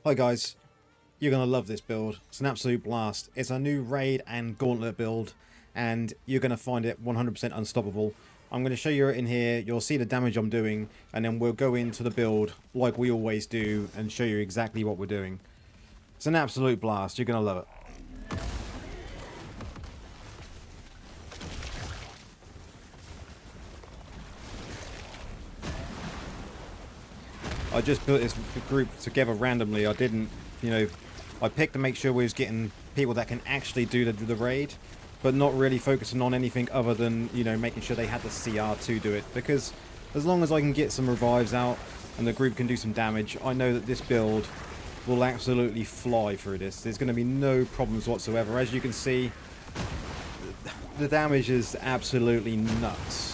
Hi guys, you're going to love this build. It's an absolute blast. It's a new raid and gauntlet build and you're going to find it 100% unstoppable. I'm going to show you it in here, you'll see the damage I'm doing, and then we'll go into the build like we always do and show you exactly what we're doing. It's an absolute blast, you're going to love it. I just built this group together randomly. I didn't, I picked to make sure we was getting people that can actually do the raid, but not really focusing on anything other than, making sure they had the CR to do it. Because as long as I can get some revives out and the group can do some damage, I know that this build will absolutely fly through this. There's going to be no problems whatsoever. As you can see, the damage is absolutely nuts.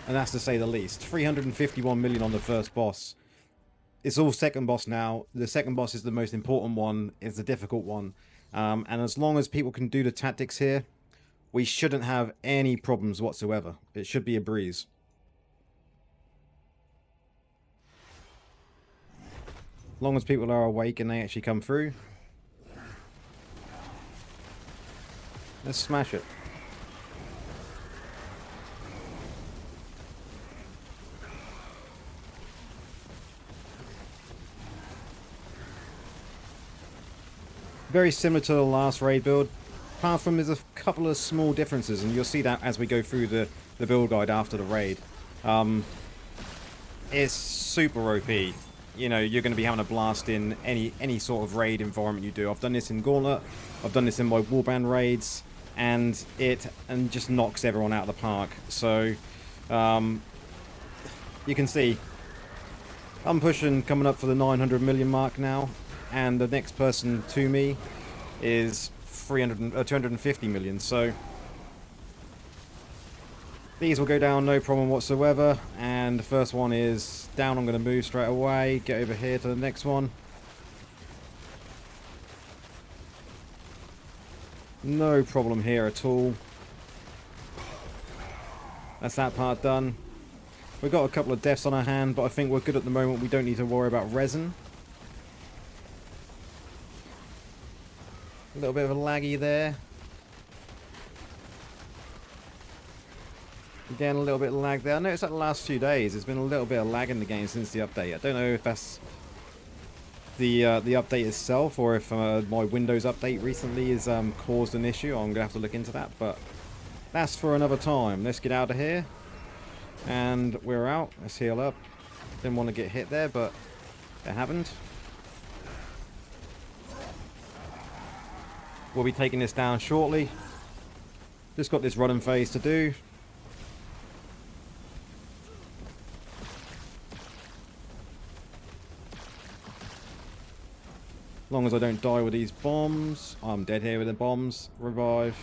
And that's to say the least. 351 million on the first boss. It's all second boss now. The second boss is the most important one. It's the difficult one. And as long as people can do the tactics here, we shouldn't have any problems whatsoever. It should be a breeze. As long as people are awake and they actually come through. Let's smash it. Very similar to the last raid build, apart from there's a couple of small differences, and you'll see that as we go through the build guide after the raid. It's super OP. You're going to be having a blast in any sort of raid environment you do. I've done this in Gauntlet, I've done this in my Warband raids, and it just knocks everyone out of the park. So, you can see, I'm coming up for the 900 million mark now, and the next person to me is 250 million. So these will go down no problem whatsoever. And the first one is down. I'm going to move straight away, get over here to the next one. No problem here at all. That's that part done. We've got a couple of deaths on our hand, but I think we're good at the moment. We don't need to worry about resin. A little bit of a laggy there. Again, a little bit of lag there. I noticed that the last few days there's been a little bit of lag in the game since the update. I don't know if that's the update itself or if my Windows update recently has caused an issue. I'm going to have to look into that, but that's for another time. Let's get out of here. And we're out. Let's heal up. Didn't want to get hit there, but it happened. We'll be taking this down shortly. Just got this running phase to do. As long as I don't die with these bombs. I'm dead here with the bombs. Revive.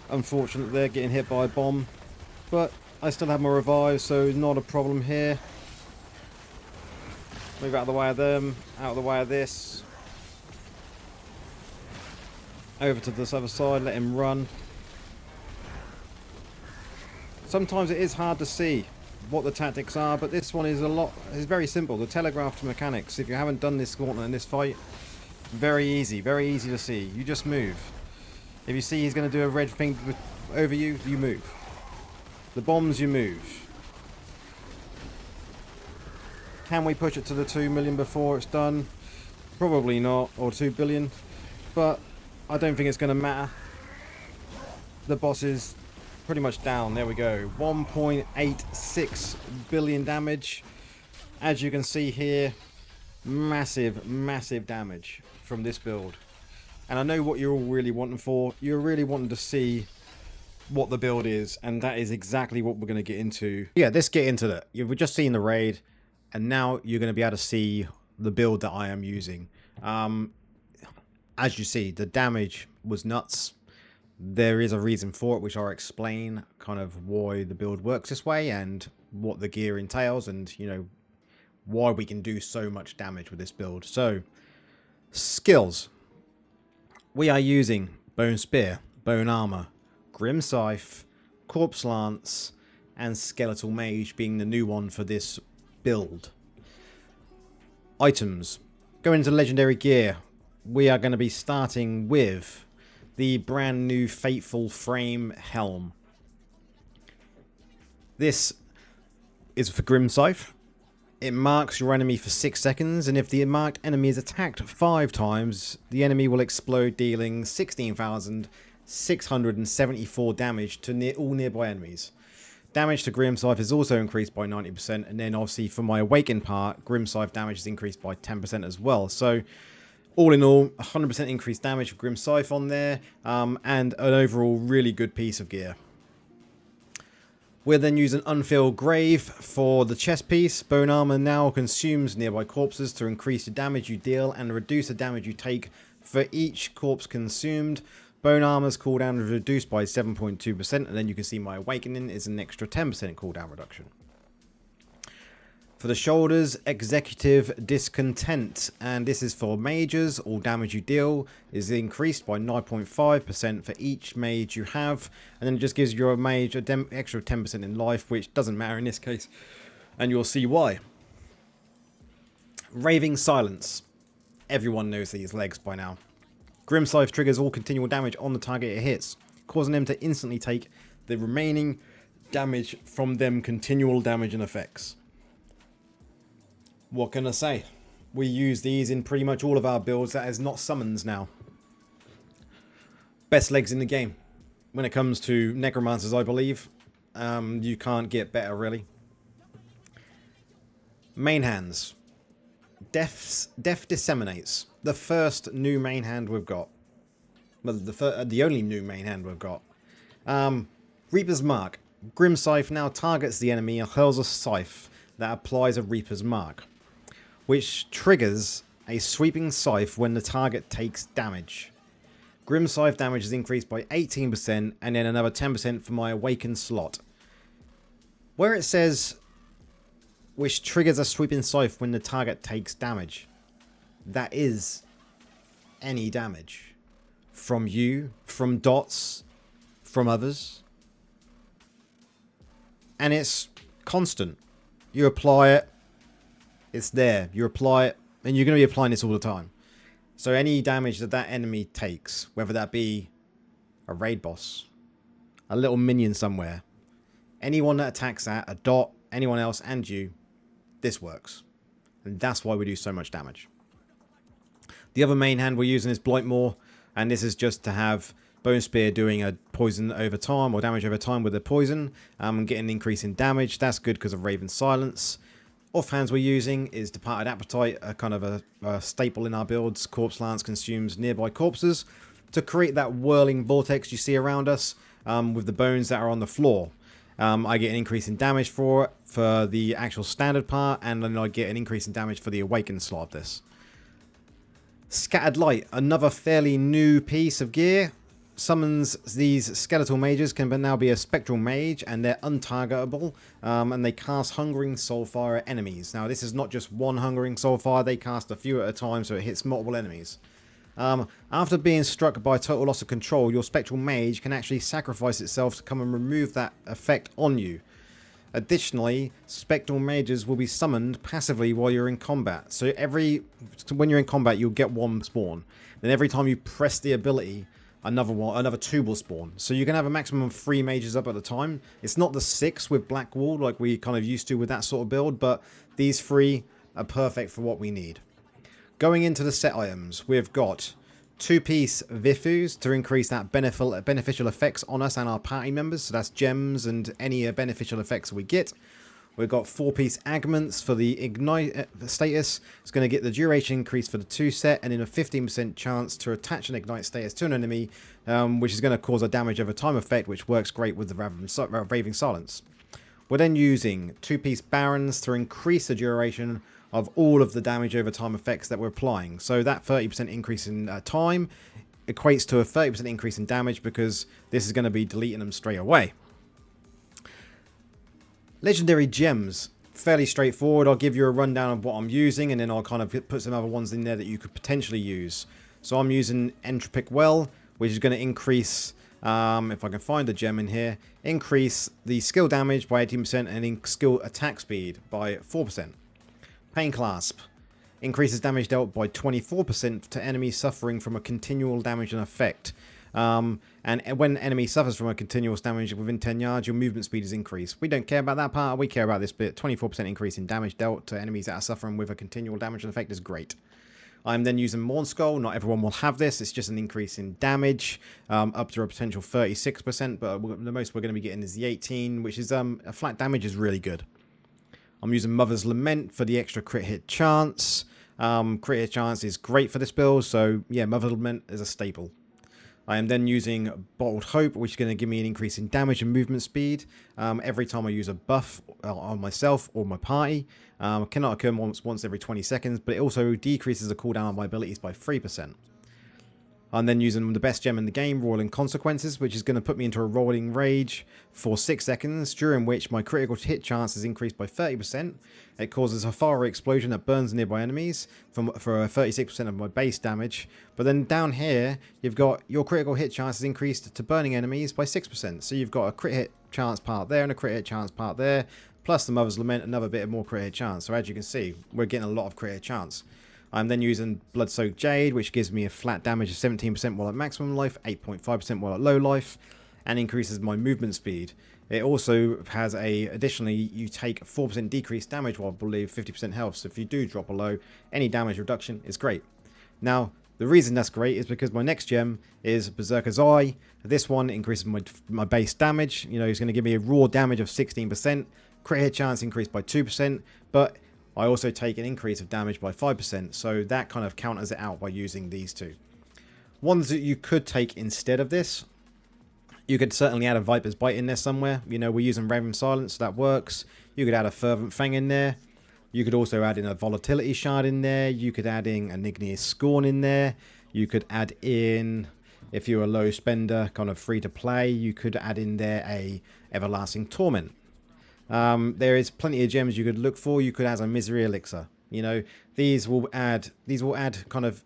Unfortunate they're getting hit by a bomb. But I still have my revive, so not a problem here. Move out of the way of them, out of the way of this. Over to this other side, let him run. Sometimes it is hard to see what the tactics are, but this one is is very simple. The telegraphed mechanics, if you haven't done this gauntlet in this fight, very easy to see. You just move. If you see he's going to do a red thing over you, you move. The bombs, you move. Can we push it to the 2 million before it's done? Probably not, or 2 billion, but I don't think it's going to matter. The boss is pretty much down. There we go. 1.86 billion damage. As you can see here, massive damage from this build. And I know what you're all really wanting for. You're really wanting to see what the build is, and that is exactly what we're going to get into. Yeah, let's get into that. We've just seen the raid, and now you're going to be able to see the build that I am using. As you see, the damage was nuts. There is a reason for it, which I'll explain kind of why the build works this way and what the gear entails, and why we can do so much damage with this build. So, skills. We are using Bone Spear, Bone Armor, Grim Scythe, Corpse Lance, and Skeletal Mage being the new one for this build. Items. Going into legendary gear, we are going to be starting with the brand new Fateful Frame Helm. This is for Grimscythe. It marks your enemy for 6 seconds, and if the marked enemy is attacked 5 times, the enemy will explode, dealing 16,674 damage to all nearby enemies. Damage to Grimscythe is also increased by 90%, and then obviously for my Awakened part, Grimscythe damage is increased by 10% as well. So all in all, 100% increased damage for Grimscythe on there, and an overall really good piece of gear. We'll then use an Unfilled Grave for the chest piece. Bone Armor now consumes nearby corpses to increase the damage you deal and reduce the damage you take for each corpse consumed. Bone Armor's cooldown is reduced by 7.2%, and then you can see my Awakening is an extra 10% cooldown reduction. For the shoulders, Executive Discontent, and this is for mages. All damage you deal is increased by 9.5% for each mage you have, and then it just gives your mage an extra 10% in life, which doesn't matter in this case, and you'll see why. Raving Silence. Everyone knows these legs by now. Grimscythe triggers all continual damage on the target it hits, causing them to instantly take the remaining damage from them continual damage and effects. What can I say? We use these in pretty much all of our builds that is not summons now. Best legs in the game. When it comes to necromancers, I believe. You can't get better, really. Main hands. Death Disseminates. The first new main hand we've got. Well, the only new main hand we've got. Reaper's Mark. Grimscythe now targets the enemy and hurls a scythe that applies a Reaper's Mark, which triggers a sweeping scythe when the target takes damage. Grimscythe damage is increased by 18%, and then another 10% for my Awakened slot. Where it says, which triggers a sweeping scythe when the target takes damage, that is any damage. From you, from dots, from others. And it's constant. You apply it, it's there. You apply it, and you're going to be applying this all the time. So any damage that that enemy takes, whether that be a raid boss, a little minion somewhere, anyone that attacks that, a dot, anyone else, and you, this works. And that's why we do so much damage. The other main hand we're using is Blightmoor, and this is just to have Bone Spear doing a poison over time, or damage over time with a poison, and getting an increase in damage. That's good because of Raving Silence. Offhands we're using is Departed Appetite, a kind of a staple in our builds. Corpse Lance consumes nearby corpses to create that whirling vortex you see around us with the bones that are on the floor. I get an increase in damage for the actual standard part, and then I get an increase in damage for the Awakened slot of this. Scattered Light, another fairly new piece of gear. Summons these skeletal mages can now be a spectral mage, and they're untargetable, and they cast Hungering Soulfire at enemies. Now this is not just one Hungering Soulfire, they cast a few at a time, so it hits multiple enemies. After being struck by total loss of control, your spectral mage can actually sacrifice itself to come and remove that effect on you. Additionally, spectral mages will be summoned passively while you're in combat. So when you're in combat, you'll get one spawn. Then every time you press the ability, another two will spawn. So you can have a maximum of 3 mages up at a time. It's not the 6 with Blackwall like we kind of used to with that sort of build, but these 3 are perfect for what we need. Going into the set items, we've got 2-piece Vifus to increase that beneficial effects on us and our party members. So that's gems and any beneficial effects we get. We've got 4-piece Agments for the Ignite status. It's going to get the duration increase for the 2 set, and then a 15% chance to attach an Ignite status to an enemy, which is going to cause a damage over time effect, which works great with the Raving Silence. We're then using 2-piece Barons to increase the duration of all of the damage over time effects that we're applying. So that 30% increase in time equates to a 30% increase in damage, because this is going to be deleting them straight away. Legendary gems, fairly straightforward. I'll give you a rundown of what I'm using, and then I'll kind of put some other ones in there that you could potentially use. So I'm using Entropic Well, which is going to increase If I can find the gem in here, increase the skill damage by 18% and skill attack speed by 4%. Pain Clasp increases damage dealt by 24% to enemies suffering from a continual damage and effect. And when enemy suffers from a continuous damage within 10 yards, your movement speed is increased. We don't care about that part, we care about this bit. 24% increase in damage dealt to enemies that are suffering with a continual damage and effect is great. I'm then using Morn Skull. Not everyone will have this. It's just an increase in damage, up to a potential 36%, but the most we're going to be getting is the 18, which is a flat damage is really good. I'm using Mother's Lament for the extra crit hit chance. Crit hit chance is great for this build, so yeah, Mother's Lament is a staple. I am then using Bottled Hope, which is going to give me an increase in damage and movement speed every time I use a buff on myself or my party. Cannot occur once every 20 seconds, but it also decreases the cooldown of my abilities by 3%. I'm then using the best gem in the game, Roiling Consequences, which is going to put me into a rolling rage for 6 seconds, during which my critical hit chance is increased by 30%. It causes a fiery explosion that burns nearby enemies for 36% of my base damage. But then down here, you've got your critical hit chance is increased to burning enemies by 6%. So you've got a crit hit chance part there and a crit hit chance part there, plus the Mother's Lament, another bit of more crit hit chance. So as you can see, we're getting a lot of crit hit chance. I'm then using Blood-Soaked Jade, which gives me a flat damage of 17% while at maximum life, 8.5% while at low life, and increases my movement speed. It also has additionally, you take 4% decreased damage while I believe 50% health, so if you do drop below, any damage reduction is great. Now, the reason that's great is because my next gem is Berserker's Eye. This one increases my base damage. You know, it's going to give me a raw damage of 16%, crit hit chance increased by 2%, but I also take an increase of damage by 5%, so that kind of counters it out by using these two. Ones that you could take instead of this, you could certainly add a Viper's Bite in there somewhere. You know, we're using Raven Silence, so that works. You could add a Fervent Fang in there. You could also add in a Volatility Shard in there. You could add in an Igneous Scorn in there. You could add in, if you're a low spender, kind of free to play, you could add in there a Everlasting Torment. There is plenty of gems you could look for. You could add a Misery Elixir. You know, these will add kind of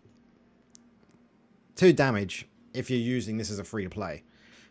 2 damage if you're using this as a free to play.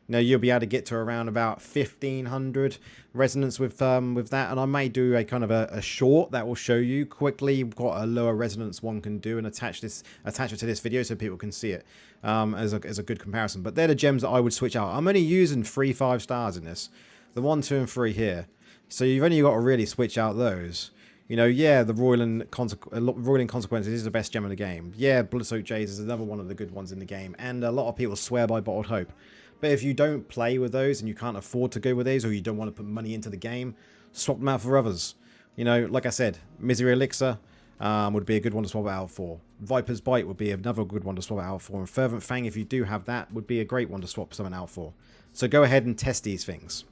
Now you'll be able to get to around about 1500 resonance with that, and I may do a kind of a short that will show you quickly what a lower resonance one can do and attach it to this video so people can see it as a good comparison. But they're the gems that I would switch out. I'm only using 3 5-stars in this, the 1, 2, and 3 here. So you've only got to really switch out those. You know, yeah, the Roiling Consequences is the best gem in the game. Yeah, Blood-Soaked Jade is another one of the good ones in the game. And a lot of people swear by Bottled Hope. But if you don't play with those and you can't afford to go with these, or you don't want to put money into the game, swap them out for others. You know, like I said, Misery Elixir would be a good one to swap it out for. Viper's Bite would be another good one to swap it out for. And Fervent Fang, if you do have that, would be a great one to swap something out for. So go ahead and test these things.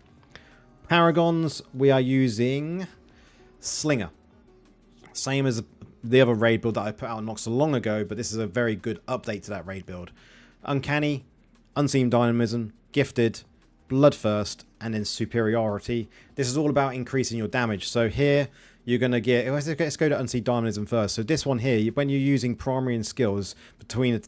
Paragons, we are using Slinger. Same as the other raid build that I put out not so long ago, but this is a very good update to that raid build. Uncanny, Unseen Dynamism, Gifted, Bloodthirst, and then Superiority. This is all about increasing your damage. So here, you're going to get... Let's go to Unseen Dynamism first. So this one here, when you're using primary and skills between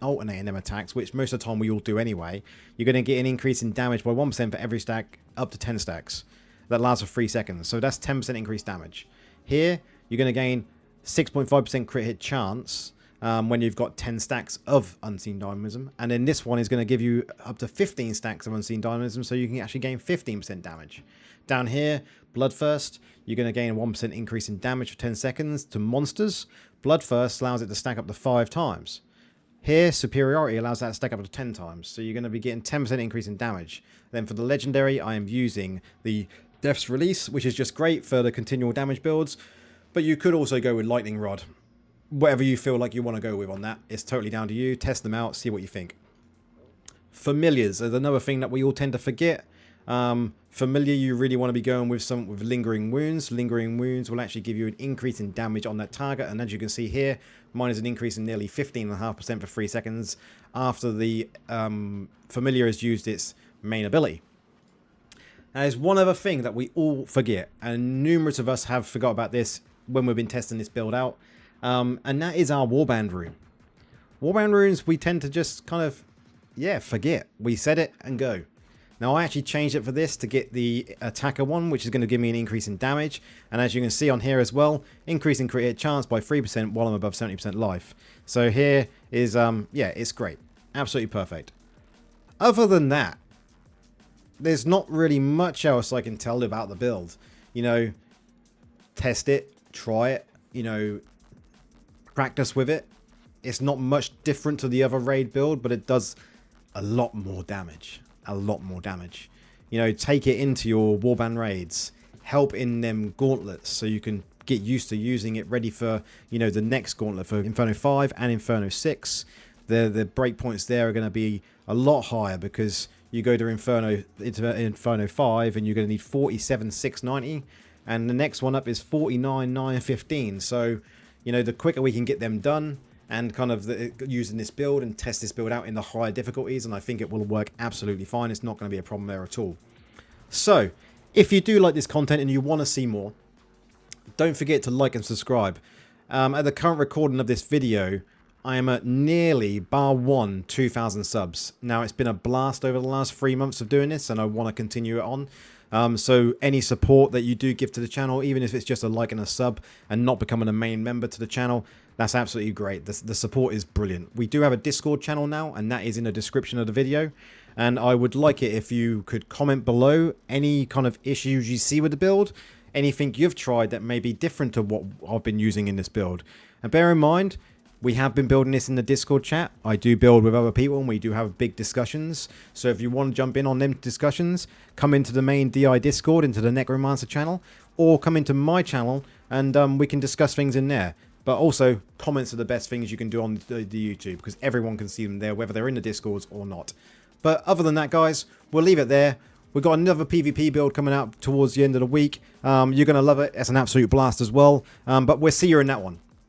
alternating them attacks, which most of the time we all do anyway, you're going to get an increase in damage by 1% for every stack, up to 10 stacks. That lasts for 3 seconds. So that's 10% increased damage. Here, you're going to gain 6.5% crit hit chance when you've got 10 stacks of Unseen Dynamism. And then this one is going to give you up to 15 stacks of Unseen Dynamism, so you can actually gain 15% damage. Down here, Bloodthirst, you're going to gain a 1% increase in damage for 10 seconds to monsters. Bloodthirst allows it to stack up to 5 times. Here, Superiority allows that to stack up to 10 times, so you're going to be getting 10% increase in damage. Then for the Legendary, I am using the Death's Release, which is just great for the continual damage builds, but you could also go with Lightning Rod. Whatever you feel like you want to go with on that, it's totally down to you. Test them out, see what you think. Familiars is another thing that we all tend to forget. Familiar, you really want to be going with Lingering Wounds. Lingering Wounds will actually give you an increase in damage on that target, and as you can see here, mine is an increase in nearly 15.5% for 3 seconds after the Familiar has used its main ability. Now, there's one other thing that we all forget, and numerous of us have forgot about this when we've been testing this build out, and that is our Warband Rune. Warband Runes, we tend to just kind of yeah, forget. We set it and go. Now, I actually changed it for this to get the attacker one, which is going to give me an increase in damage. And as you can see on here as well, increasing crit hit chance by 3% while I'm above 70% life. So here is, yeah, it's great. Absolutely perfect. Other than that, there's not really much else I can tell about the build. You know, test it, try it, you know, practice with it. It's not much different to the other raid build, but it does a lot more damage. A lot more damage. You know, take it into your warband raids. Help in them gauntlets so you can get used to using it ready for, you know, the next gauntlet for Inferno 5 and Inferno 6. The breakpoints there are going to be a lot higher because you go to Inferno 5 and you're going to need 47,690, and the next one up is 49,915. So, you know, the quicker we can get them done and kind of using this build and test this build out in the higher difficulties, and I think it will work absolutely fine. It's not going to be a problem there at all. So, if you do like this content and you want to see more, don't forget to like and subscribe. At the current recording of this video, I am at nearly, bar one, 2,000 subs. Now, it's been a blast over the last 3 months of doing this, and I want to continue it on. So any support that you do give to the channel, even if it's just a like and a sub and not becoming a main member to the channel, that's absolutely great. The support is brilliant. We do have a Discord channel now, and that is in the description of the video. And I would like it if you could comment below any kind of issues you see with the build, anything you've tried that may be different to what I've been using in this build. And bear in mind, we have been building this in the Discord chat. I do build with other people and we do have big discussions. So if you want to jump in on them discussions, come into the main DI Discord, into the Necromancer channel, or come into my channel and we can discuss things in there. But also, comments are the best things you can do on the YouTube because everyone can see them there, whether they're in the Discords or not. But other than that, guys, we'll leave it there. We've got another PvP build coming out towards the end of the week. You're going to love it. It's an absolute blast as well. But we'll see you in that one.